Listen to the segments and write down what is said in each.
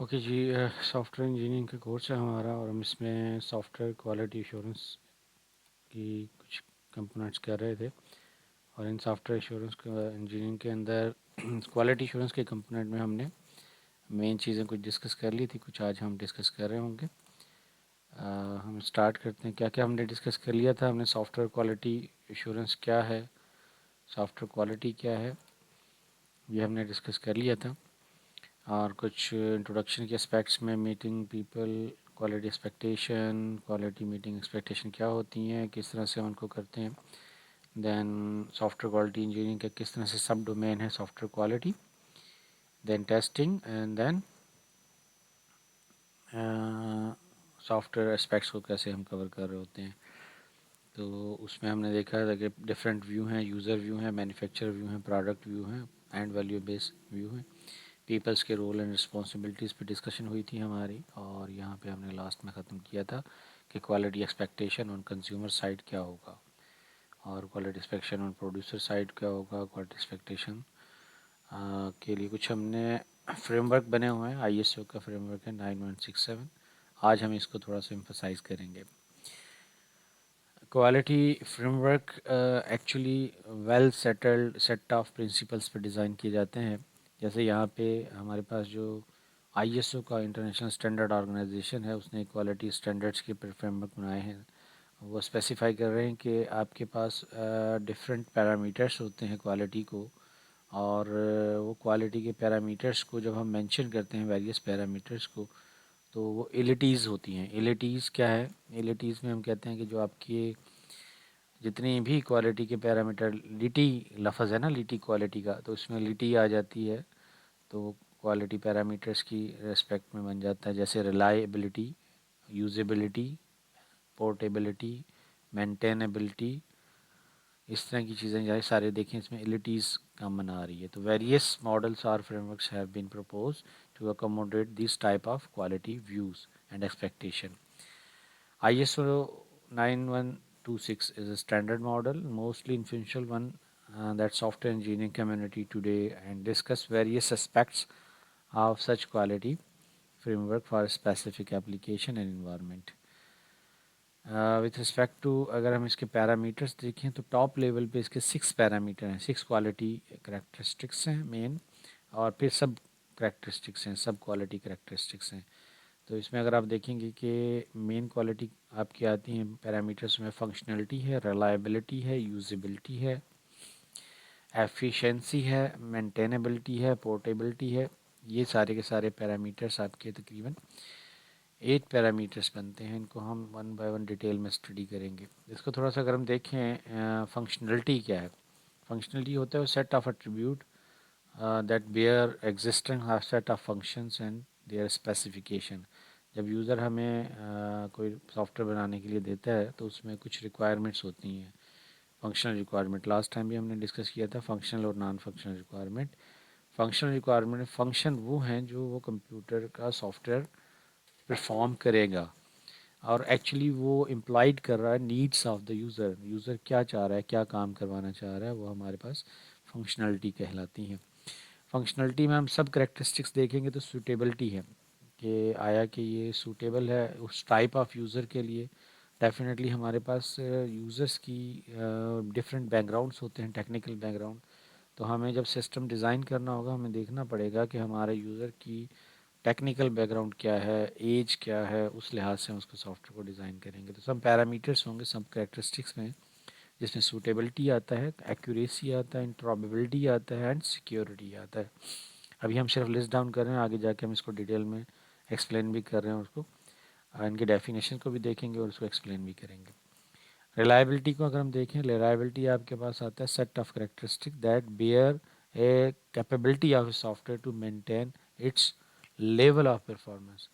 Okay जी। Software engineering का course है हमारा और हम इसमें सॉफ्टवेयर क्वालिटी एश्योरेंस की कुछ कंपोनेंट्स कर रहे थे। और इन सॉफ्टवेयर एश्योरेंस इंजीनियरिंग के अंदर क्वालिटी एश्योरेंस के कंपोनेंट में हमने मेन चीज़ें कुछ डिस्कस कर ली थी, कुछ आज हम डिस्कस कर रहे होंगे। हम स्टार्ट करते हैं। क्या क्या हमने डिस्कस कर लिया था। हमने सॉफ्टवेयर क्वालिटी एश्योरेंस क्या है, सॉफ्टवेयर क्वालिटी क्या है, ये हमने डिस्कस कर लिया था। और कुछ इंट्रोडक्शन के एस्पेक्ट्स में meeting people, quality expectation, quality meeting expectation क्या होती हैं, किस तरह से हम उनको करते हैं। देन सॉफ्टवेयर क्वालिटी इंजीनियरिंग का किस तरह से सब डोमेन है software quality. Then testing and then software aspects को कैसे हम कवर कर रहे होते हैं। तो उसमें हमने देखा था कि डिफरेंट व्यू हैं, यूज़र व्यू हैं, मैन्युफैक्चरर व्यू हैं, प्रोडक्ट व्यू हैं एंड वैल्यू बेस्ड व्यू हैं। पीपल्स के रोल एंड रिस्पॉन्सिबिलिटीज़ पे डिस्कशन हुई थी हमारी। और यहाँ पे हमने लास्ट में ख़त्म किया था कि quality expectation on consumer side क्या होगा और quality expectation on producer side क्या होगा। क्वालिटी एक्सपेक्टेशन के लिए कुछ हमने फ्रेमवर्क बने हुए हैं। ISO का फ्रेमवर्क है 9167। आज हम इसको थोड़ा सा एम्फसाइज करेंगे। Quality framework actually well settled set of principles पर डिज़ाइन किए जाते हैं। जैसे यहाँ पे हमारे पास जो ISO का इंटरनेशनल स्टैंडर्ड ऑर्गेनाइजेशन है, उसने क्वालिटी स्टैंडर्ड्स के फ्रेमवर्क बनाए हैं। वो स्पेसिफाई कर रहे हैं कि आपके पास डिफरेंट पैरामीटर्स होते हैं क्वालिटी को। और वो क्वालिटी के पैरामीटर्स को जब हम मेंशन करते हैं, वेरियस पैरामीटर्स को, तो वो एलिटीज़ होती हैं। एलिटीज़ क्या है? एलिटीज़ में हम कहते हैं कि जो आपकी जितनी भी क्वालिटी के पैरामीटर, लिटी लफ्ज़ है ना, लिटी क्वालिटी का, तो उसमें लिटी आ जाती है। तो क्वालिटी पैरामीटर्स की रेस्पेक्ट में बन जाता है। जैसे रिलायबिलिटी, यूजेबिलिटी, पोर्टेबिलिटी, मेंटेनेबिलिटी, इस तरह की चीज़ें जाए सारे देखें, इसमें एलिटीज़ कॉमन आ रही है। तो वेरियस मॉडल्स और frameworks have been propose to accommodate this type of quality views and expectation. ISO 9126 is a standard model, mostly influential one that software engineering community today and discuss various aspects of such quality framework for specific application and environment. With respect to, अगर हम इसके parameters देखें तो top level पे इसके 6 parameter हैं, 6 quality characteristics हैं main. और फिर सब करेक्टरिस्टिक्स हैं, सब क्वालिटी करेक्टरिस्टिक्स हैं। तो इसमें अगर आप देखेंगे कि मेन क्वालिटी आपकी आती हैं पैरामीटर्स में, फंक्शनलिटी है, रिलायबिलिटी है, यूजेबिलिटी है, एफिशिएंसी है, मेंटेनेबिलिटी है, पोर्टेबिलिटी है। ये सारे के सारे पैरामीटर्स आपके तकरीबन 8 पैरामीटर्स बनते हैं। इनको हम वन बाय वन डिटेल में स्टडी करेंगे। इसको थोड़ा सा अगर हम देखें, फंक्शनलिटी क्या है। फंक्शनलिटी होता है set of attribute that bear existing set of functions and their specification. जब यूज़र हमें कोई सॉफ्टवेयर बनाने के लिए देता है तो उसमें कुछ रिक्वायरमेंट्स होती हैं, फंक्शनल रिक्वायरमेंट। लास्ट टाइम भी हमने डिस्कस किया था फंक्शनल और non functional requirement. Functional requirement, function वो हैं जो वो कंप्यूटर का सॉफ्टवेयर परफॉर्म करेगा और एक्चुअली वो इम्प्लाइड कर रहा है needs of the user. User क्या चाह रहा है, क्या काम करवाना चाह रहा है, वो हमारे पास फंक्शनलिटी कहलाती हैं। फंक्शनलिटी में हम सब करेक्टरिस्टिक्स देखेंगे तो सूटेबिलिटी है कि आया कि ये सूटेबल है उस टाइप ऑफ यूज़र के लिए। डेफिनेटली हमारे पास यूज़र्स की डिफरेंट बैकग्राउंड्स होते हैं, टेक्निकल बैकग्राउंड। तो हमें जब सिस्टम डिज़ाइन करना होगा, हमें देखना पड़ेगा कि हमारे यूज़र की टेक्निकल बैकग्राउंड क्या है, एज क्या है, उस लिहाज से हम उसको सॉफ्टवेयर को डिज़ाइन करेंगे। तो सब पैरामीटर्स होंगे, सब कैरेक्टरिस्टिक्स में, जिसमें सूटेबिलिटी आता है, एक्यूरेसी आता है, इंटरऑपरेबिलिटी आता है एंड सिक्योरिटी आता है। अभी हम सिर्फ लिस्ट डाउन कर रहे हैं, आगे जाके हम इसको डिटेल में एक्सप्लेन भी कर रहे हैं उसको, इनके डेफिनेशन को भी देखेंगे और उसको एक्सप्लेन भी करेंगे। रिलायबिलिटी को अगर हम देखें, रिलायबिलिटी आपके पास आता है set of characteristic that bear a capability of software to maintain its level of performance.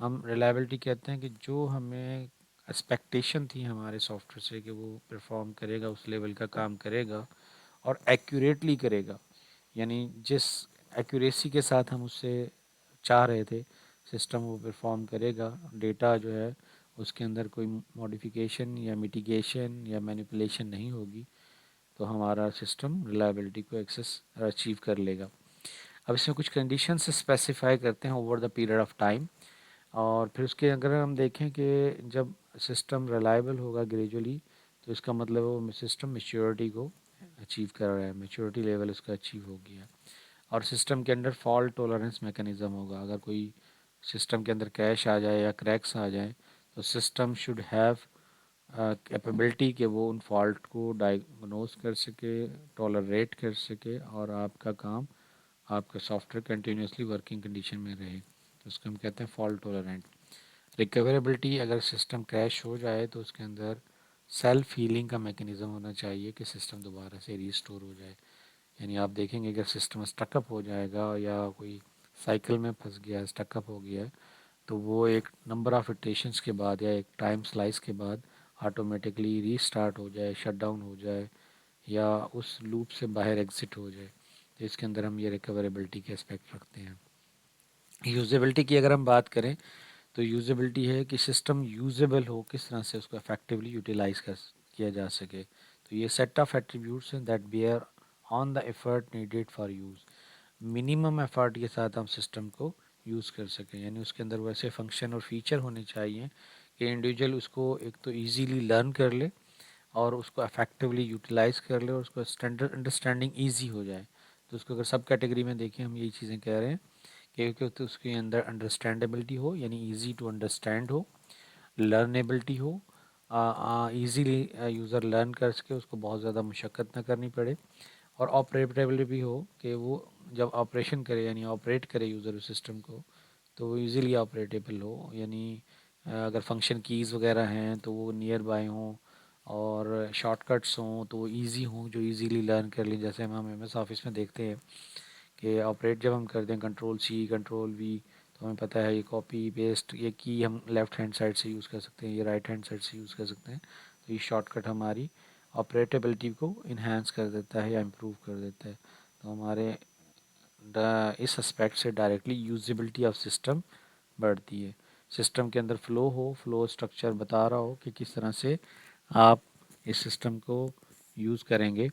हम रिलायबिलिटी कहते हैं कि जो हमें एक्सपेक्टेशन थी हमारे सॉफ्टवेयर से कि वो परफॉर्म करेगा, उस लेवल का काम करेगा और एक्यूरेटली करेगा, यानी जिस एक्यूरेसी के साथ हम उससे चाह रहे थे सिस्टम वो परफॉर्म करेगा, डेटा जो है उसके अंदर कोई मॉडिफिकेशन या मिटिगेशन या मैनिपुलेशन नहीं होगी, तो हमारा सिस्टम रिलायबिलिटी को एक्सेस अचीव कर लेगा। अब इसमें कुछ कंडीशंस स्पेसिफाई करते हैं over the period of time, और फिर उसके अगर हम देखें कि जब सिस्टम रिलायबल होगा ग्रेजुअली, तो इसका मतलब वो सिस्टम मेच्योरिटी को अचीव कर रहा है, मेच्योरिटी लेवल उसका अचीव हो गया। और सिस्टम के अंदर फॉल्ट टॉलरेंस मैकेनिज़्म होगा। अगर कोई सिस्टम के अंदर क्रैश आ जाए या क्रैक्स आ जाए, तो सिस्टम शुड हैव कैपेबिलिटी कि वो उन फॉल्ट को डायग्नोस कर सके, टॉलरेट कर सके, और आपका काम, आपका सॉफ्टवेयर कंटिन्यूसली वर्किंग कंडीशन में रहे, तो उसको हम कहते हैं फॉल्ट टॉलरेंट। रिकवरेबिलिटी, अगर सिस्टम क्रैश हो जाए तो उसके अंदर सेल्फ हीलिंग का मैकेनिज़्म होना चाहिए कि सिस्टम दोबारा से रीस्टोर हो जाए। यानी आप देखेंगे अगर सिस्टम स्टकअप हो जाएगा या कोई साइकिल में फंस गया है, स्टकअप हो गया है, तो वो एक नंबर ऑफ इटरेशंस के बाद या एक टाइम स्लाइस के बाद ऑटोमेटिकली रीस्टार्ट हो जाए, शट डाउन हो जाए, या उस लूप से बाहर एग्जिट हो जाए। तो इसके अंदर हम ये रिकवरेबिलिटी के एस्पेक्ट रखते हैं। यूजेबिलिटी की अगर हम बात करें, तो यूजेबिलिटी है कि सिस्टम यूजेबल हो, किस तरह से उसको इफेक्टिवली यूटिलाइज कर किया जा सके। तो ये सेट ऑफ एट्रीब्यूट्स हैं that bear on the effort needed for use. Minimum effort के साथ हम सिस्टम को यूज़ कर सकें, यानी उसके अंदर वैसे फंक्शन और फीचर होने चाहिए कि इंडिविजुअल उसको एक तो ईजीली लर्न कर ले और उसको इफेक्टिवली यूटिलाइज कर ले और उसको स्टैंडर्ड अंडरस्टैंडिंग ईजी हो जाए। तो उसको अगर सब कैटेगरी में देखें, हम यही चीज़ें कह रहे हैं कि तो उसके अंदर अंडरस्टैंडेबिलिटी हो, यानी ईजी टू अंडरस्टैंड हो, लर्नेबिलिटी हो, ईजीली यूज़र लर्न कर सके, उसको बहुत ज़्यादा मशक्क़त ना करनी पड़े, और ऑपरेटेबिलिटी भी हो कि वो जब ऑपरेशन करे यानी ऑपरेट करे यूज़र उस सिस्टम को, तो वो इजीली ऑपरेटेबल हो, यानी अगर फंक्शन कीज़ वगैरह हैं तो वो नियर बाय हों, और शॉर्टकट्स हों तो वो इजी हों, जो इजीली लर्न कर लें। जैसे हम एमएस ऑफिस में देखते हैं कि ऑपरेट जब हम करते हैं कंट्रोल सी कंट्रोल वी, तो हमें पता है ये कॉपी पेस्ट, ये की हम लेफ़्ट हैंड साइड से यूज़ कर सकते हैं, ये राइट हैंड साइड से यूज़ कर सकते हैं। तो ये शॉर्टकट हमारी ऑपरेटेबिलिटी को इन्हांस कर देता है या इम्प्रूव कर देता है। तो हमारे इस एस्पेक्ट से डायरेक्टली यूजिबिलिटी ऑफ सिस्टम बढ़ती है। सिस्टम के अंदर फ़्लो हो, फ़्लो स्ट्रक्चर बता रहा हो कि किस तरह से आप इस सिस्टम को यूज़ करेंगे,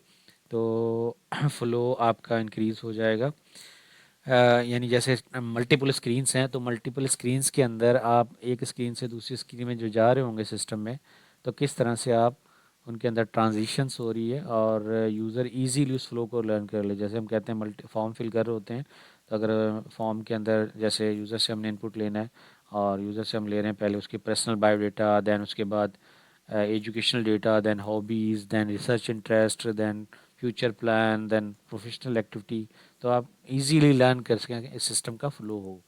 तो फ़्लो आपका इंक्रीज़ हो जाएगा। यानी जैसे मल्टीपल स्क्रीन्स हैं, तो मल्टीपल स्क्रीन्स के अंदर आप एक स्क्रीन से दूसरी स्क्रीन में जो जा रहे होंगे सिस्टम में, तो किस तरह से आप उनके अंदर ट्रांजिशंस हो रही है और यूज़र इजीली उस फ्लो को लर्न कर ले। जैसे हम कहते हैं मल्टी फॉर्म फिल कर रहे होते हैं, तो अगर फॉर्म के अंदर जैसे यूज़र से हमने इनपुट लेना है, और यूज़र से हम ले रहे हैं पहले उसकी पर्सनल बायोडाटा, दैन उसके बाद educational data, then hobbies, then research interest, then future plan, then professional activity, तो आप इजीली लर्न कर सकें, इस सिस्टम का फ्लो हो,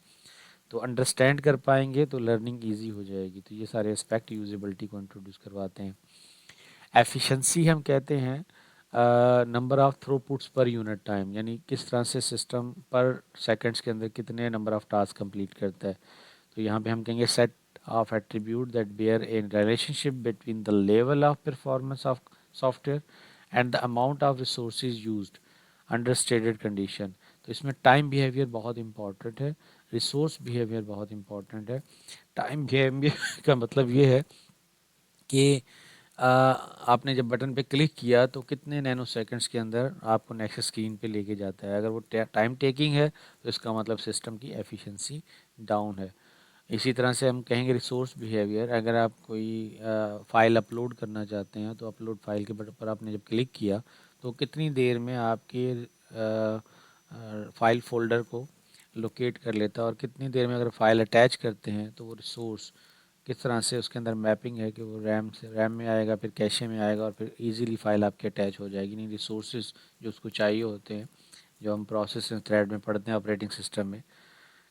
तो अंडरस्टैंड कर पाएंगे, तो लर्निंग इजी हो जाएगी। तो ये सारे एस्पेक्ट यूजेबिलिटी को इंट्रोड्यूस करवाते हैं। एफिशिएंसी हम कहते हैं number of थ्रूपुट्स per unit time, यानी किस तरह से सिस्टम पर सेकंड्स के अंदर कितने नंबर ऑफ़ टास्क कंप्लीट करता है। तो यहाँ पे हम कहेंगे set of attribute that bear a relationship between the level of performance of software and the amount of resources used under stated condition. तो इसमें टाइम बिहेवियर बहुत इंपॉर्टेंट है, रिसोर्स बिहेवियर बहुत इंपॉर्टेंट है। टाइम बिहेवियर का मतलब ये है कि आपने जब बटन पे क्लिक किया तो कितने नैनो सेकंड्स के अंदर आपको नेक्स्ट स्क्रीन पे लेके जाता है। अगर वो टाइम टेकिंग है, तो इसका मतलब सिस्टम की एफिशिएंसी डाउन है। इसी तरह से हम कहेंगे रिसोर्स बिहेवियर, अगर आप कोई फ़ाइल अपलोड करना चाहते हैं, तो अपलोड फाइल के बटन पर आपने जब क्लिक किया, तो कितनी देर में आपके फ़ाइल फ़ोल्डर को लोकेट कर लेता है, और कितनी देर में अगर फ़ाइल अटैच करते हैं तो वो रिसोर्स किस तरह से उसके अंदर मैपिंग है कि वो रैम में आएगा, फिर कैशे में आएगा, और फिर इजीली फ़ाइल आपके अटैच हो जाएगी। नहीं, रिसोर्सेज जो उसको चाहिए होते हैं, जो हम प्रोसेस थ्रेड में पढ़ते हैं ऑपरेटिंग सिस्टम में,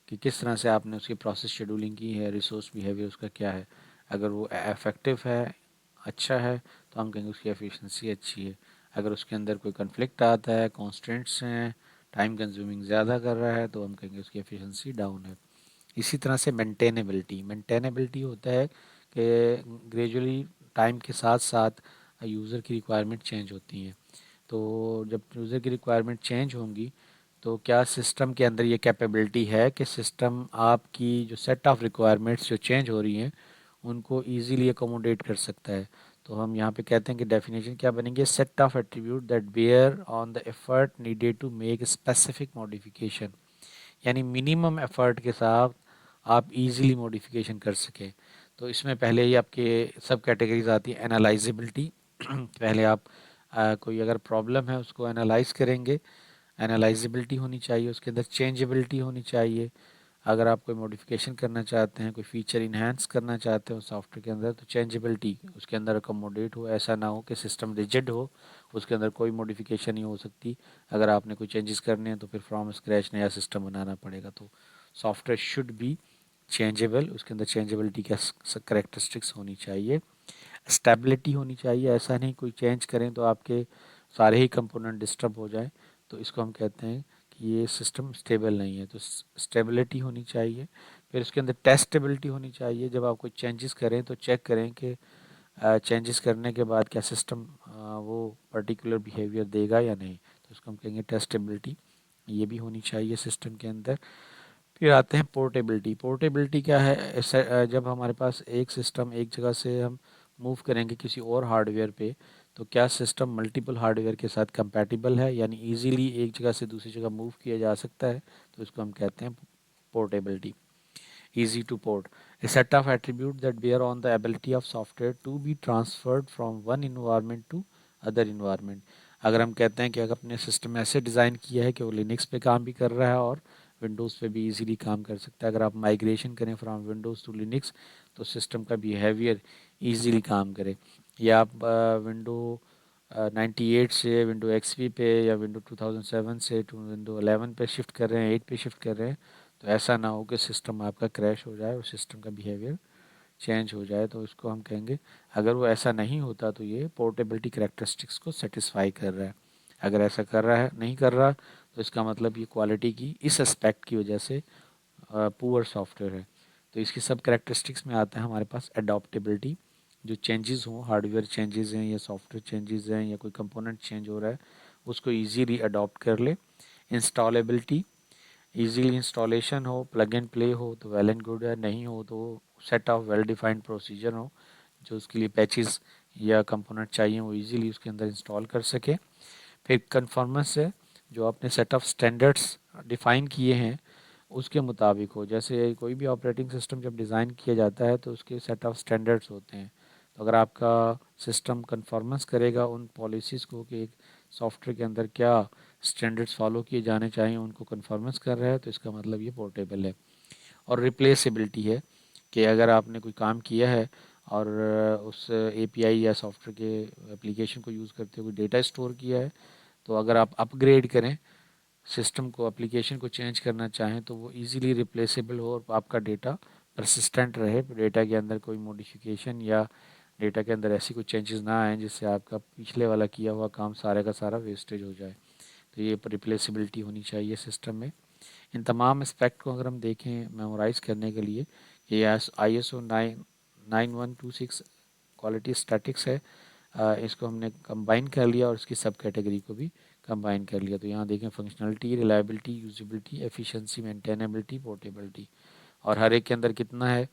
कि किस तरह से आपने उसकी प्रोसेस शेड्यूलिंग की है, रिसोर्स बिहेवियर उसका क्या है। अगर वो इफ़ेक्टिव है, अच्छा है, तो हम कहेंगे उसकी एफिशिएंसी अच्छी है। अगर उसके अंदर कोई कन्फ्लिक्ट आता है, कॉन्स्टेंट्स हैं, टाइम कंज्यूमिंग ज़्यादा कर रहा है, तो हम कहेंगे उसकी एफिशिएंसी डाउन है। इसी तरह से मेंटेनेबिलिटी, मेंटेनेबिलिटी होता है कि ग्रेजुअली टाइम के साथ साथ यूज़र की रिक्वायरमेंट चेंज होती हैं। तो जब यूज़र की रिक्वायरमेंट चेंज होंगी, तो क्या सिस्टम के अंदर ये कैपेबिलिटी है कि सिस्टम आपकी जो सेट ऑफ रिक्वायरमेंट्स जो चेंज हो रही हैं, उनको इजीली अकोमोडेट कर सकता है। तो हम यहाँ पे कहते हैं कि डेफिनेशन क्या बनेंगे, set of attribute that bear on the effort needed to make specific modification यानी मिनिमम एफर्ट के साथ आप इजीली मॉडिफिकेशन कर सकें। तो इसमें पहले ही आपके सब कैटेगरीज आती है। एनालाइजेबिलिटी पहले आप कोई अगर प्रॉब्लम है उसको एनालाइज करेंगे, एनालाइजेबिलिटी होनी चाहिए, उसके अंदर चेंजेबिलिटी होनी चाहिए। अगर आप कोई मॉडिफिकेशन करना चाहते हैं, कोई फीचर इन्हांस करना चाहते हो सॉफ्टवेयर के अंदर, तो चेंजेबिलिटी उसके अंदर अकोमोडेट हो, ऐसा ना हो कि सिस्टम रिजिड हो, उसके अंदर कोई मॉडिफिकेशन नहीं हो सकती। अगर आपने कोई चेंजेस करने हैं तो फिर फ्रॉम स्क्रैच नया सिस्टम बनाना पड़ेगा। तो सॉफ्टवेयर शुड बी चेंजेबल, उसके अंदर चेंजेबिलिटी का करेक्टरिस्टिक्स होनी चाहिए। स्टेबिलिटी होनी चाहिए, ऐसा नहीं कोई चेंज करें तो आपके सारे ही कंपोनेंट डिस्टर्ब हो जाए, तो इसको हम कहते हैं कि ये सिस्टम स्टेबल नहीं है। तो स्टेबिलिटी होनी चाहिए। फिर उसके अंदर टेस्टेबिलिटी होनी चाहिए, जब आप कोई चेंजेस करें तो चेक करें कि चेंजेस करने के बाद क्या सिस्टम वो पर्टिकुलर बिहेवियर देगा या नहीं, तो उसको हम कहेंगे टेस्टेबिलिटी। ये भी होनी चाहिए सिस्टम के अंदर। फिर आते हैं पोर्टेबिलिटी। पोर्टेबिलिटी क्या है? जब हमारे पास एक सिस्टम एक जगह से हम मूव करेंगे किसी और हार्डवेयर पे, तो क्या सिस्टम मल्टीपल हार्डवेयर के साथ कंपैटिबल है, यानी इजीली एक जगह से दूसरी जगह मूव किया जा सकता है, तो इसको हम कहते हैं portability. easy to port, a set of attributes that bear on the ability of software to be transferred from one environment to other environment। अगर हम कहते हैं कि अगर अपने सिस्टम ऐसे डिज़ाइन किया है कि वो लिनक्स पे काम भी कर रहा है और विंडोज़ पे भी इजीली काम कर सकता है, अगर आप माइग्रेशन करें फ्रॉम विंडोज़ टू लिनक्स, तो सिस्टम का बिहेवियर इजीली काम करे। या आप विंडो 98 से विंडो एक्सपी पे या विंडो 2007 से टू विंडो 11 पे शिफ्ट कर रहे हैं, 8 पे शिफ्ट कर रहे हैं, तो ऐसा ना हो कि सिस्टम आपका क्रैश हो जाए और सिस्टम का बिहेवियर चेंज हो जाए, तो इसको हम कहेंगे। अगर वो ऐसा नहीं होता तो ये पोर्टेबिलिटी करेक्टरिस्टिक्स को सेटिस्फाई कर रहा है। अगर ऐसा कर रहा है, नहीं कर रहा, तो इसका मतलब ये क्वालिटी की इस एस्पेक्ट की वजह से पुअर सॉफ्टवेयर है। तो इसकी सब करेक्टरिस्टिक्स में आता है हमारे पास एडॉप्टेबिलिटी। जो चेंजेस हों, हार्डवेयर चेंजेस हैं या सॉफ्टवेयर चेंजेस हैं या कोई कंपोनेंट चेंज हो रहा है, उसको ईजीली अडॉप्ट कर ले। इंस्टॉलेबिलिटी, इजीली इंस्टॉलेशन हो, प्लग एंड प्ले हो तो वेल एंड गुड है, नहीं हो तो set of well defined procedure हो जो उसके लिए पैचेस या कंपोनेंट चाहिए वो इजीली उसके अंदर इंस्टॉल कर सके। फिर कन्फर्मेंस है, जो आपने सेट ऑफ स्टैंडर्ड्स डिफाइन किए हैं उसके मुताबिक हो। जैसे कोई भी ऑपरेटिंग सिस्टम जब डिज़ाइन किया जाता है तो उसके सेट ऑफ स्टैंडर्ड्स होते हैं। तो अगर आपका सिस्टम कन्फर्मेंस करेगा उन पॉलिसीज़ को कि एक सॉफ्टवेयर के अंदर क्या स्टैंडर्ड्स फॉलो किए जाने चाहिए, उनको कन्फर्मेंस कर रहा है, तो इसका मतलब ये पोर्टेबल है। और रिप्लेसेबिलिटी है कि अगर आपने कोई काम किया है और उस एपीआई या सॉफ्टवेयर के एप्लीकेशन को यूज़ करते हुए डेटा स्टोर किया है, तो अगर आप अपग्रेड करें सिस्टम को, एप्लीकेशन को चेंज करना चाहें, तो वो इजीली रिप्लेसेबल हो और आपका डेटा परसिस्टेंट रहे, डेटा के अंदर कोई मॉडिफिकेशन या डेटा के अंदर ऐसी कोई चेंजेस ना आए जिससे आपका पिछले वाला किया हुआ काम सारे का सारा वेस्टेज हो जाए। तो ये रिप्लेसिबिलिटी होनी चाहिए सिस्टम में। इन तमाम एस्पेक्ट को अगर हम देखें मेमोराइज करने के लिए, ये ISO 9126 क्वालिटी स्टैटिक्स है, इसको हमने कंबाइन कर लिया और इसकी सब कैटेगरी को भी कंबाइन कर लिया। तो यहाँ देखें functionality, reliability, usability, efficiency, maintainability, portability, और हर एक के अंदर कितना है,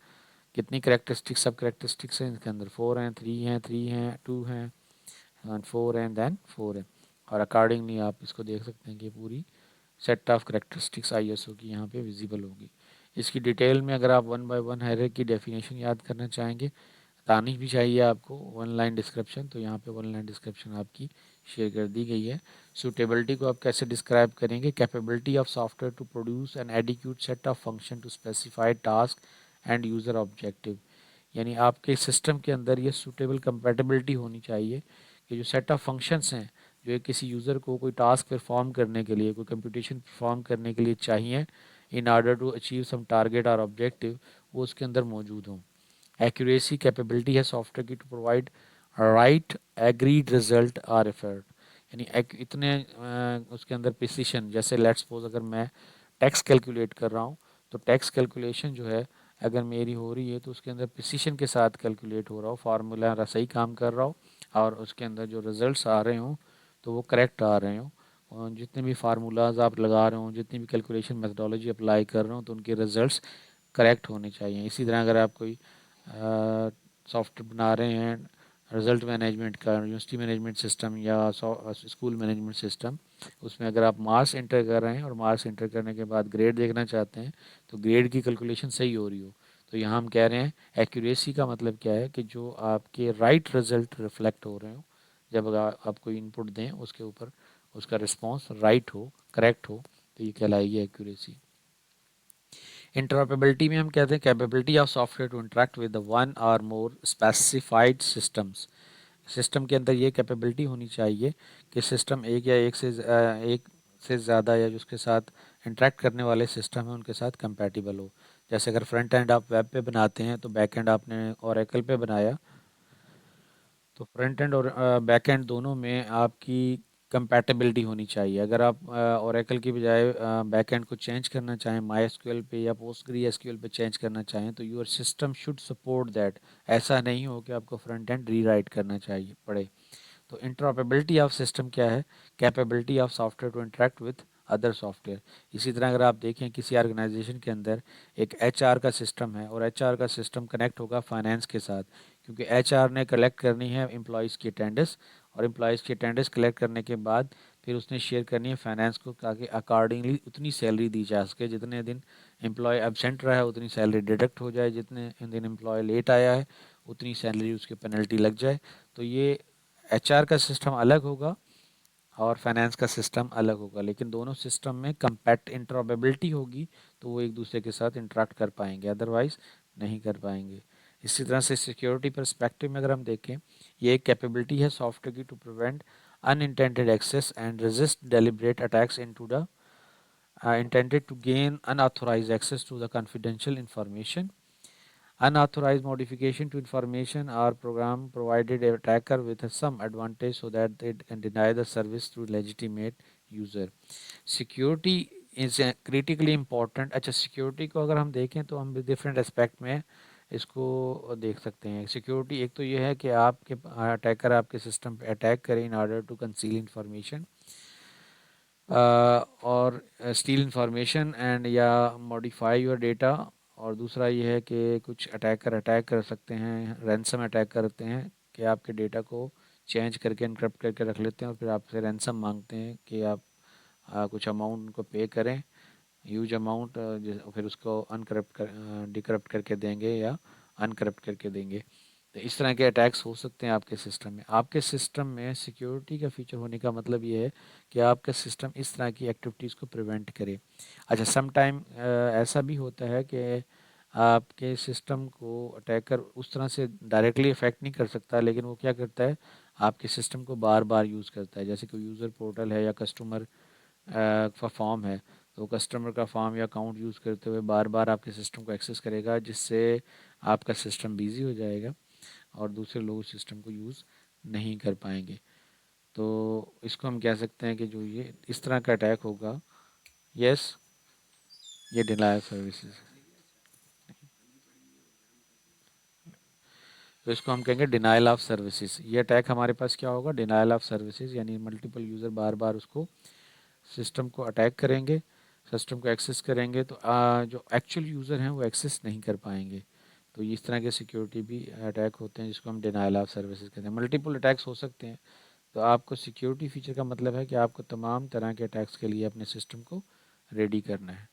कितनी करेक्टरिस्टिक्स सब करेक्टरिस्टिक्स हैं, इसके अंदर 4 हैं, 3 हैं, 3 हैं, 2 हैं एंड 4 हैं, देन 4 हैं। और अकॉर्डिंगली आप इसको देख सकते हैं कि पूरी सेट ऑफ करेक्टरिस्टिक्स ISO की यहाँ पे विजिबल होगी। इसकी डिटेल में अगर आप वन बाय वन हर एक की डेफिनेशन याद करना चाहेंगे, बतानी भी चाहिए आपको वन लाइन डिस्क्रिप्शन, तो यहाँ पे वन लाइन डिस्क्रिप्शन आपकी शेयर कर दी गई है। सूटेबिलिटी को आप कैसे डिस्क्राइब करेंगे? Capability of software to produce an adequate set of function to specified task and user objective, यानी आपके सिस्टम के अंदर ये सूटेबल कंपेटेबिलिटी होनी चाहिए कि जो सेट ऑफ फंक्शंस हैं जो एक किसी यूज़र को कोई टास्क परफॉर्म करने के लिए, कोई कंप्यूटेशन परफॉर्म करने के लिए चाहिए in order to achieve some target और ऑब्जेक्टिव, वो उसके अंदर मौजूद हों। एक्यूरेसी कैपेबिलिटी है सॉफ्टवेयर की to provide right agreed result or effort, यानी इतने उसके अंदर प्रिसिशन, जैसे लेट्स सपोज अगर मैं टैक्स कैलकुलेट कर रहा हूँ, तो टैक्स कैलकुलेशन जो है अगर मेरी हो रही है तो उसके अंदर प्रिसिशन के साथ कैलकुलेट हो रहा हो, फार्मूला सही काम कर रहा हो और उसके अंदर जो रिजल्ट्स आ रहे हों तो वो करेक्ट आ रहे हों। और जितने भी फार्मूलाज आप लगा रहे हो, जितनी भी कैलकुलेशन मेथडोलॉजी अप्लाई कर रहे हो, तो उनके रिजल्ट्स करेक्ट होने चाहिए। इसी तरह अगर आप कोई सॉफ्टवेयर बना रहे हैं रिजल्ट मैनेजमेंट का, यूनिवर्सिटी मैनेजमेंट सिस्टम या स्कूल मैनेजमेंट सिस्टम, उसमें अगर आप मार्क्स इंटर कर रहे हैं और मार्क्स इंटर करने के बाद ग्रेड देखना चाहते हैं तो ग्रेड की कैलकुलेशन सही हो रही हो, तो यहाँ हम कह रहे हैं एक्यूरेसी का मतलब क्या है कि जो आपके राइट रिजल्ट रिफ्लेक्ट हो रहे हो, जब आप कोई इनपुट दें उसके ऊपर उसका रिस्पॉन्स राइट हो, करेक्ट हो, तो ये कहलाएगी एक्यूरेसी। इंटरऑपरेबिलिटी में हम कहते हैं capability of software to interact with one or more specified systems. System के अंदर ये कैपेबिलिटी होनी चाहिए कि सिस्टम एक से ज़्यादा या जो उसके साथ इंटरेक्ट करने वाले सिस्टम हैं उनके साथ कंपैटिबल हो। जैसे अगर फ्रंट एंड आप वेब पे बनाते हैं तो बैक एंड आपने ओरेकल पे बनाया, तो फ्रंट एंड और बैक एंड दोनों में आपकी कंपैटिबिलिटी होनी चाहिए। अगर आप ओरेकल की बजाय बैक एंड को चेंज करना चाहें, माई एसक्यूएल पे या पोस्टग्री एसक्यूएल पे चेंज करना चाहें, तो your system should support that. ऐसा नहीं हो कि आपको फ्रंट एंड रीराइट करना चाहिए पड़े। तो इंटरऑपरेबिलिटी ऑफ सिस्टम क्या है? Capability of software to interact with other software. इसी तरह अगर आप देखें किसी ऑर्गेनाइजेशन के अंदर एक एचआर का सिस्टम है और एचआर का सिस्टम कनेक्ट होगा फाइनेंस के साथ, क्योंकि एचआर ने कलेक्ट करनी है एम्प्लॉयज़ की अटेंडेंस, और एम्प्लॉयज़ की अटेंडेंस कलेक्ट करने के बाद फिर उसने शेयर करनी है फाइनेंस को, ताकि अकॉर्डिंगली उतनी सैलरी दी जा सके, जितने दिन एम्प्लॉय एबसेंट रहा है उतनी सैलरी डिडक्ट हो जाए, जितने दिन एम्प्लॉय लेट आया है उतनी सैलरी उसकी पेनल्टी लग जाए। तो ये एचआर का सिस्टम अलग होगा और फाइनेंस का सिस्टम अलग होगा, लेकिन दोनों सिस्टम में कंपैक्ट इंटरऑपरेबिलिटी होगी, तो वो एक दूसरे के साथ इंटरेक्ट कर पाएंगे, अदरवाइज नहीं कर पाएंगे। इसी तरह से सिक्योरिटी परस्पेक्टिव में अगर हम देखें, ये एक कैपेबिलिटी है सॉफ्टवेयर की to prevent unintended access and resist deliberate attacks into the intended to gain unauthorized access to the confidential information. Unauthorized modification to information or program provided a attacker with some advantage so that they can deny the service to legitimate user. Security is critically important. अच्छा, security को अगर हम देखें तो हम different aspect में इसको देख सकते हैं। सिक्योरिटी एक तो ये है कि आपके अटैकर आपके सिस्टम पे अटैक करें in order to conceal information और स्टील इंफॉर्मेशन एंड या मॉडिफाई योर डेटा। और दूसरा ये है कि कुछ अटैकर अटैक कर सकते हैं, रैंसम अटैक करते हैं कि आपके डेटा को चेंज करके इनक्रप्ट करके रख लेते हैं और फिर आपसे रैंसम मांगते हैं कि आप कुछ अमाउंट उनको पे करें, ह्यूज अमाउंट, फिर उसको अनकरप्ट कर डिकरप्ट करके देंगे या अनकरप्ट करके देंगे। तो इस तरह के अटैक्स हो सकते हैं आपके सिस्टम में। आपके सिस्टम में सिक्योरिटी का फीचर होने का मतलब ये है कि आपका सिस्टम इस तरह की एक्टिविटीज़ को प्रिवेंट करे। अच्छा, सम टाइम ऐसा भी होता है कि आपके सिस्टम को अटैकर उस तरह से डायरेक्टली इफेक्ट नहीं कर सकता, लेकिन वो क्या करता है, आपके सिस्टम को बार बार यूज़ करता है। जैसे कोई यूज़र पोर्टल है या कस्टमर का फॉर्म है, तो कस्टमर का फॉर्म या अकाउंट यूज़ करते हुए बार बार आपके सिस्टम को एक्सेस करेगा, जिससे आपका सिस्टम बिजी हो जाएगा और दूसरे लोग सिस्टम को यूज़ नहीं कर पाएंगे। तो इसको हम कह सकते हैं कि जो ये इस तरह का अटैक होगा, यस, ये डिनायल सर्विसेज, तो इसको हम कहेंगे डिनायल ऑफ सर्विसेज। ये अटैक हमारे पास क्या होगा, डिनायल ऑफ सर्विसेज, यानी मल्टीपल यूज़र बार बार उसको सिस्टम को अटैक करेंगे, सिस्टम को एक्सेस करेंगे, तो जो एक्चुअल यूज़र हैं वो एक्सेस नहीं कर पाएंगे। तो इस तरह के सिक्योरिटी भी अटैक होते हैं जिसको हम डिनायल ऑफ सर्विसेज कहते हैं। मल्टीपल अटैक्स हो सकते हैं। तो आपको सिक्योरिटी फीचर का मतलब है कि आपको तमाम तरह के अटैक्स के लिए अपने सिस्टम को रेडी करना है।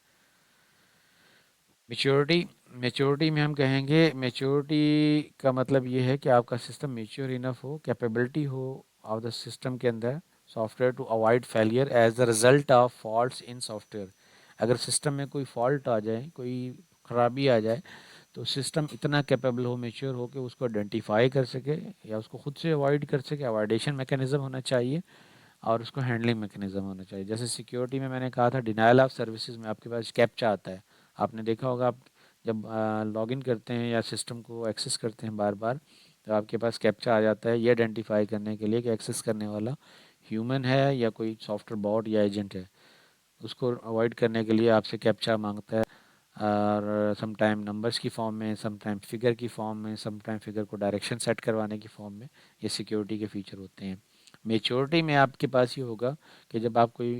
मेच्योरिटी, मेच्योरिटी में हम कहेंगे मेच्योरिटी का मतलब ये है कि आपका सिस्टम मेच्योर इनफ हो, कैपेबिलिटी हो ऑफ द सिस्टम के अंदर software to avoid failure as the result of faults in software. अगर सिस्टम में कोई फॉल्ट आ जाए, कोई खराबी आ जाए, तो सिस्टम इतना कैपेबल हो, मेच्योर हो कि उसको आइडेंटिफाई कर सके या उसको खुद से अवॉइड कर सके। अवॉइडेशन मैकेनिज्म होना चाहिए और उसको हैंडलिंग मैकेनिज्म होना चाहिए। जैसे सिक्योरिटी में मैंने कहा था डिनायल ऑफ सर्विसेज में आपके पास कैप्चा आता है। आपने देखा होगा, आप जब लॉगिन करते हैं या सिस्टम को एक्सेस करते हैं बार बार, तो आपके पास कैप्चा आ जाता है ये आइडेंटिफाई करने के लिए कि एक्सेस करने वाला ह्यूमन है या कोई सॉफ्टवेयर बॉट या एजेंट है। उसको अवॉइड करने के लिए आपसे कैप्चा मांगता है, और सम टाइम नंबर्स की फॉर्म में, सम टाइम फिगर की फॉर्म में, सम टाइम फिगर को डायरेक्शन सेट करवाने की फॉर्म में। ये सिक्योरिटी के फीचर होते हैं। मेच्योरिटी में आपके पास ये होगा कि जब आप कोई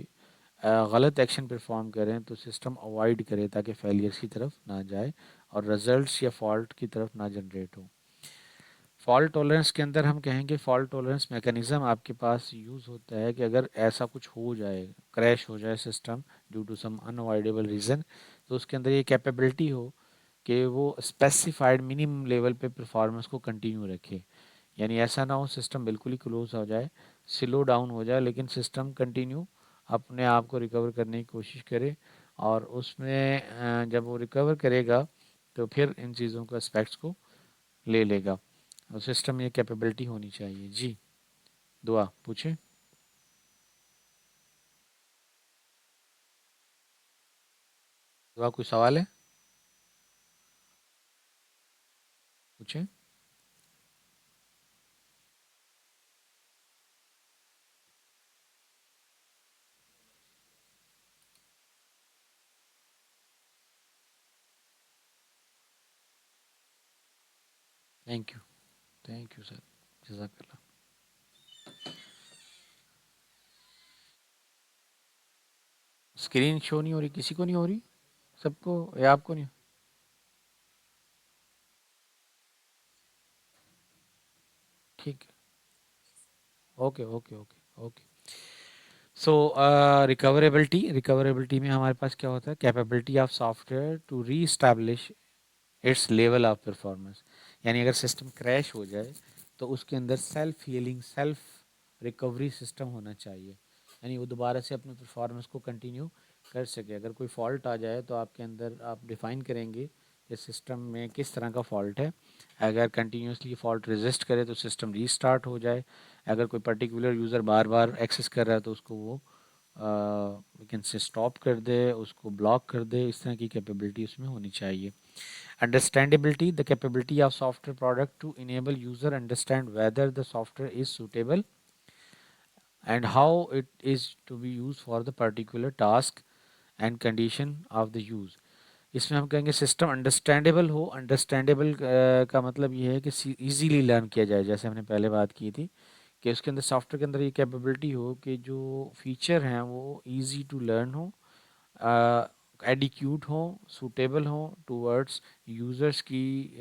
गलत एक्शन परफॉर्म करें तो सिस्टम अवॉइड करे ताकि फेलियर्स की तरफ ना जाए और रिजल्ट्स या फॉल्ट की तरफ ना जनरेट हो। फॉल्ट टॉलरेंस के अंदर हम कहेंगे फॉल्ट टॉलरेंस मैकेनिज्म आपके पास यूज़ होता है कि अगर ऐसा कुछ हो जाए, क्रैश हो जाए system due to some unavoidable reason, तो उसके अंदर ये कैपेबिलिटी हो कि वो स्पेसिफाइड मिनिमम लेवल पे परफॉर्मेंस को कंटिन्यू रखे। यानी ऐसा ना हो सिस्टम बिल्कुल ही क्लोज हो जाए, स्लो डाउन हो जाए, लेकिन सिस्टम कंटिन्यू अपने आप को रिकवर करने की कोशिश करे। और उसमें जब वो रिकवर करेगा तो फिर इन चीज़ों को एस्पेक्ट्स को ले लेगा। और सिस्टम ये कैपेबिलिटी होनी चाहिए। जी, दुआ पूछे। दुआ कोई सवाल है? पूछे। Thank you. Thank you sir. जजाकल्ला। स्क्रीन शो नहीं हो रही, किसी को नहीं हो रही? सबको या आपको नहीं? ठीक है। Okay okay okay okay. So recoverability में हमारे पास क्या होता है? Capability of software to reestablish its level of performance. यानी अगर सिस्टम क्रैश हो जाए तो उसके अंदर self healing, self recovery system होना चाहिए। यानी वो दोबारा से अपने परफॉर्मेंस को कंटिन्यू कर सके। अगर कोई फॉल्ट आ जाए तो आपके अंदर आप डिफ़ाइन करेंगे कि सिस्टम में किस तरह का फॉल्ट है। अगर कंटिन्यूसली फॉल्ट रेजिस्ट करे तो सिस्टम रीस्टार्ट हो जाए। अगर कोई पर्टिकुलर यूज़र बार बार एक्सेस कर रहा है तो उसको वो कैन से स्टॉप कर दे, उसको ब्लॉक कर दे। इस तरह की कैपेबिलिटी उसमें होनी चाहिए। Understandability, the capability of software product to enable user understand whether the software is suitable and how it is to be used for the particular task and condition of the use. इसमें हम कहेंगे system understandable हो। Understandable का मतलब ये है कि easily learn किया जाए। जैसे हमने पहले बात की थी कि उसके अंदर सॉफ्टवेयर के अंदर ये कैपेबिलिटी हो कि जो फीचर हैं वो इजी टू लर्न हो, एडिक्यूट हों, सूटेबल हों टूवर्ड्स यूज़र्स की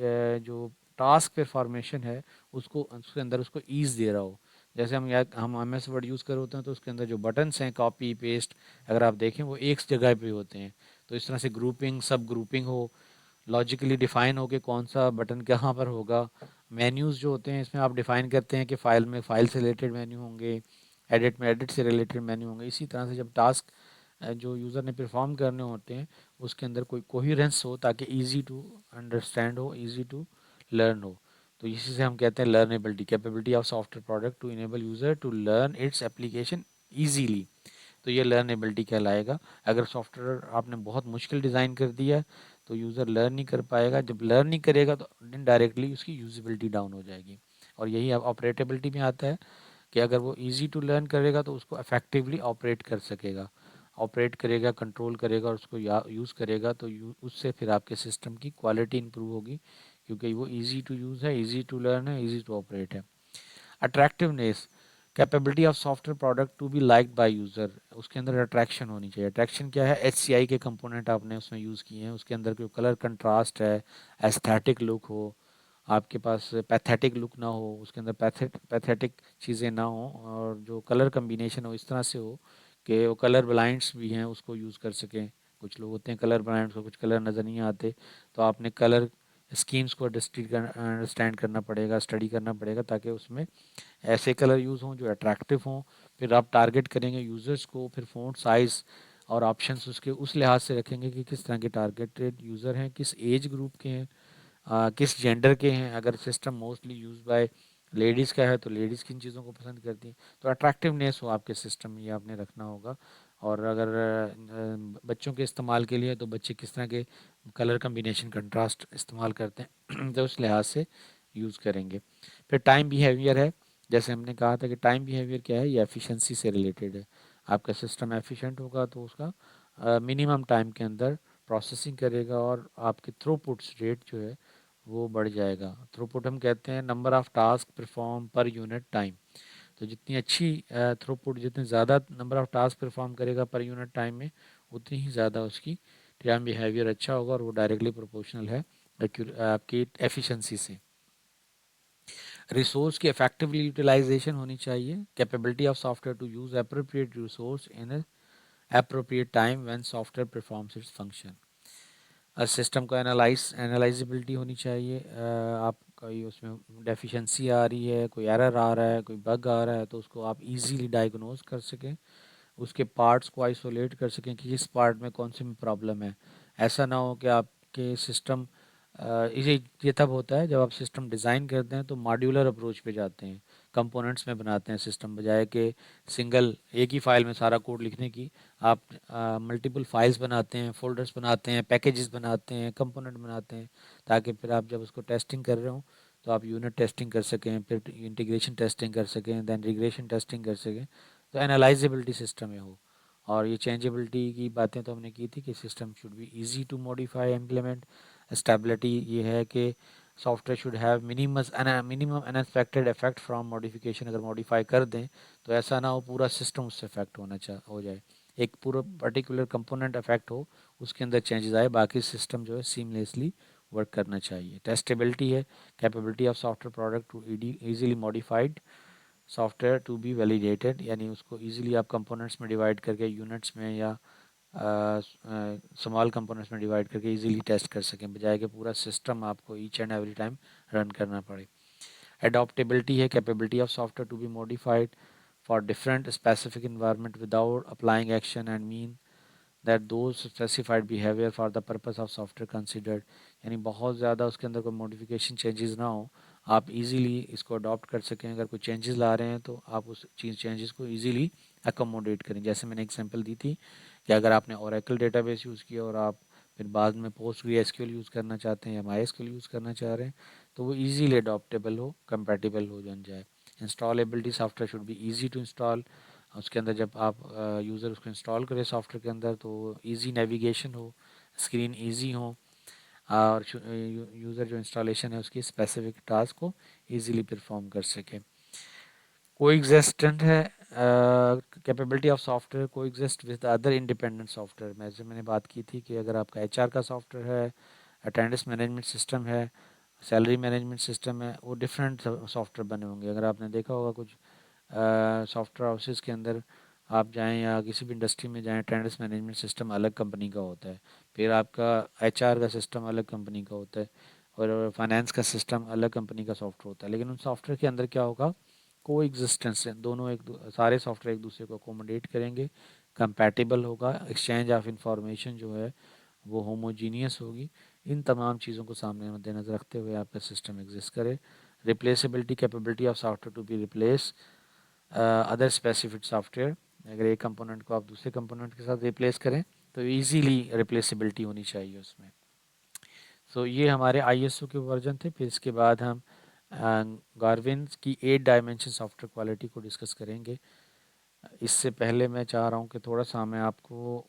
जो टास्क परफॉर्मेशन है उसको उसके अंदर उसको ईज़ दे रहा हो। जैसे हम एम एस वर्ड यूज़ कर होते हैं तो उसके अंदर जो बटन्स हैं कॉपी पेस्ट, अगर आप देखें वो एक जगह पे होते हैं। तो इस तरह से ग्रुपिंग सब ग्रुपिंग हो, लॉजिकली डिफाइन हो कि कौन सा बटन कहाँ पर होगा। मेन्यूज़ जो होते हैं इसमें आप डिफाइन करते हैं कि फ़ाइल में फ़ाइल से रिलेटेड मेन्यू होंगे, एडिट में एडिट से रिलेटेड मेन्यू होंगे। इसी तरह से जब टास्क जो यूज़र ने परफॉर्म करने होते हैं उसके अंदर कोई कोहिरेंस हो ताकि इजी टू अंडरस्टैंड हो, इजी टू लर्न हो। तो इसी से हम कहते हैं learnability, capability of software product to enable user to learn its application easily. तो ये लर्नेबिलिटी कहलाएगा। अगर सॉफ्टवेयर आपने बहुत मुश्किल डिज़ाइन कर दिया तो यूज़र लर्न नहीं कर पाएगा। जब लर्न नहीं करेगा तो इनडायरेक्टली उसकी यूजिबिलिटी डाउन हो जाएगी। और यही अब ऑपरेटेबिलिटी में आता है कि अगर वो इजी टू लर्न करेगा तो उसको इफेक्टिवली ऑपरेट कर सकेगा, ऑपरेट करेगा, कंट्रोल करेगा और उसको यूज़ करेगा तो उससे फिर आपके सिस्टम की क्वालिटी इंप्रूव होगी, क्योंकि वो इजी टू यूज़ है, इजी टू लर्न है, इजी टू ऑपरेट है। Attractiveness, capability of software product to be liked by user. उसके अंदर अट्रैक्शन होनी चाहिए। अट्रैक्शन क्या है? एच के कंपोनेंट आपने उसमें यूज़ किए हैं, उसके अंदर कोई कलर कंट्रास्ट है, एस्थेटिक लुक हो, आपके पास पैथेटिक लुक ना हो, उसके अंदर पैथेटिक चीज़ें ना हो, और जो कलर कम्बिनेशन हो इस तरह से हो कि वो कलर ब्लाइंड्स भी हैं उसको यूज़ कर सकें। कुछ लोग होते हैं कलर ब्लाइंड्स को कुछ कलर नज़र नहीं आते, तो आपने कलर स्कीम्स को अंडरस्टैंड करना पड़ेगा, स्टडी करना पड़ेगा ताकि उसमें ऐसे कलर यूज़ हों जो अट्रैक्टिव हों। फिर आप टारगेट करेंगे यूज़र्स को, फिर फ़ॉन्ट साइज़ और ऑप्शंस उसके उस लिहाज से रखेंगे कि किस तरह के टारगेटेड यूज़र हैं, किस एज ग्रुप के हैं, किस जेंडर के हैं। अगर system mostly use by ladies का है तो लेडीज़ किन चीज़ों को पसंद करती हैं। तो अट्रैक्टिवनेस हो आपके सिस्टम में, ये आपने रखना होगा। और अगर बच्चों के इस्तेमाल के लिए तो बच्चे किस तरह के कलर कम्बिनेशन कंट्रास्ट इस्तेमाल करते हैं तो उस लिहाज से यूज़ करेंगे। फिर टाइम बिहेवियर है। जैसे हमने कहा था कि टाइम बिहेवियर क्या है, ये एफिशिएंसी से रिलेटेड है। आपका सिस्टम एफिशिएंट होगा तो उसका मिनिमम टाइम के अंदर प्रोसेसिंग करेगा और आपके थ्रूपुट्स रेट जो है वो बढ़ जाएगा। थ्रूपुट हम कहते हैं number of task perform per unit time. तो जितनी अच्छी थ्रूपुट, जितने ज़्यादा नंबर ऑफ टास्क परफॉर्म करेगा पर यूनिट टाइम में, उतनी ही ज़्यादा उसकी टाइम बिहेवियर अच्छा होगा और वो डायरेक्टली प्रोपोर्शनल है आपकी एफिशिएंसी से। रिसोर्स की इफेक्टिवली यूटिलाइजेशन होनी चाहिए, capability of software to use appropriate resource in appropriate time when software performs its function। System को एनालाइजेबिलिटी होनी चाहिए। आपका ये उसमें डेफिशिएंसी आ रही है, कोई एरर आ रहा है, कोई बग आ रहा है, तो उसको आप इजीली डायग्नोज कर सकें, उसके पार्ट्स को आइसोलेट कर सकें कि किस पार्ट में कौन सी प्रॉब्लम है। ऐसा ना हो कि आपके सिस्टम ये तब होता है जब आप सिस्टम डिज़ाइन करते हैं तो मॉड्यूलर अप्रोच पे जाते हैं, कंपोनेंट्स में बनाते हैं सिस्टम, बजाय कि सिंगल एक ही फाइल में सारा कोड लिखने की आप मल्टीपल फाइल्स बनाते हैं, फोल्डर्स बनाते हैं, पैकेजेस बनाते हैं, कंपोनेंट बनाते हैं, ताकि फिर आप जब उसको टेस्टिंग कर रहे हो तो आप यूनिट टेस्टिंग कर सकें, फिर इंटीग्रेशन टेस्टिंग कर सकें, दैन रिग्रेशन टेस्टिंग कर सकें, तो एनालाइजेबिलिटी सिस्टम में हो। और ये चेंजेबिलिटी की बातें तो हमने की थी कि system should be easy to modify implement. Stability ये है कि software should have minimum unexpected effect from modification. अगर मॉडिफाई कर दें तो ऐसा ना हो पूरा सिस्टम उससे इफेक्ट हो जाए, एक पूरा पर्टिकुलर कंपोनेंट इफेक्ट हो, उसके अंदर चेंजेस आए, बाकी सिस्टम जो है सीमलेसली वर्क करना चाहिए। टेस्टेबिलिटी है, capability of software product to easily modified software to be validated, यानी उसको इजीली आप कंपोनेंट्स में डिवाइड करके यूनिट्स में या स्मॉल कंपोनेंट्स में डिवाइड करके इजीली टेस्ट कर सकें, बजाय कि पूरा सिस्टम आपको each and every time run करना पड़े। एडॉप्टेबिलिटी है, capability of software to be modified for different specific environment without applying action and mean that those specified behaviour for the purpose of software considered. यानी बहुत ज़्यादा उसके अंदर कोई modification changes ना हो, आप इजीली इसको अडॉप्ट कर सकें। अगर कोई चेंजेस ला रहे हैं तो आप उस चीज़ चेंजेस को इजीली अकोमोडेट करें। जैसे मैंने एग्जांपल दी थी कि अगर आपने ओरेकल डेटाबेस यूज़ किया और आप फिर बाद में पोस्टग्रेसक्यूएल यूज़ करना चाहते हैं या माईएसक्यूएल यूज़ करना चाह रहे हैं, तो वो इजीली अडॉप्टेबल हो, कंपैटिबल हो बन जाए। Installability, software should be easy to install. उसके अंदर जब आप यूज़र उसको इंस्टॉल करे सॉफ्टवेयर के अंदर तो इजी नेविगेशन हो, स्क्रीन इजी हो, और यूज़र जो इंस्टॉलेशन है उसकी स्पेसिफिक टास्क को इजीली परफॉर्म कर सके। कोएग्जिस्टेंट है, capability of software coexist with other independent software. मैंने बात की थी कि अगर आपका एचआर का सॉफ्टवेयर है, अटेंडेंस मैनेजमेंट सिस्टम है, सैलरी मैनेजमेंट सिस्टम है, वो डिफरेंट सॉफ्टवेयर बने होंगे। अगर आपने देखा होगा कुछ सॉफ्टवेयर हाउसेस के अंदर आप जाएं या किसी भी इंडस्ट्री में जाएं, अटेंडेंस मैनेजमेंट सिस्टम अलग कंपनी का होता है, फिर आपका एचआर का सिस्टम अलग कंपनी का होता है, और फाइनेंस का सिस्टम अलग कंपनी का सॉफ्टवेयर होता है। लेकिन उन सॉफ्टवेयर के अंदर क्या होगा, को एग्जिस्टेंस है, दोनों सारे सॉफ्टवेयर एक दूसरे को अकोमोडेट करेंगे, कंपैटिबल होगा, एक्सचेंज ऑफ इंफॉर्मेशन जो है वो होमोजीनियस होगी। इन तमाम चीज़ों को सामने मद्देनजर रखते हुए आपका सिस्टम एग्जिस्ट करे। Replaceability, capability of software to be replace other specific software. अगर एक कंपोनेंट को आप दूसरे कंपोनेंट के साथ रिप्लेस करें तो इजीली रिप्लेसेबिलिटी होनी चाहिए उसमें। सो ये हमारे आईएसओ के वर्जन थे। फिर इसके बाद हम गार्विन की 8 डायमेंशन सॉफ्टवेयर क्वालिटी को डिस्कस करेंगे। इससे पहले मैं चाह रहा हूँ कि थोड़ा सा मैं आपको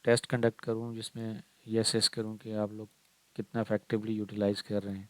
टेस्ट कंडक्ट करूँ जिसमें ये असेस करूँ कि आप लोग कितना इफेक्टिवली यूटिलाइज़ कर रहे हैं।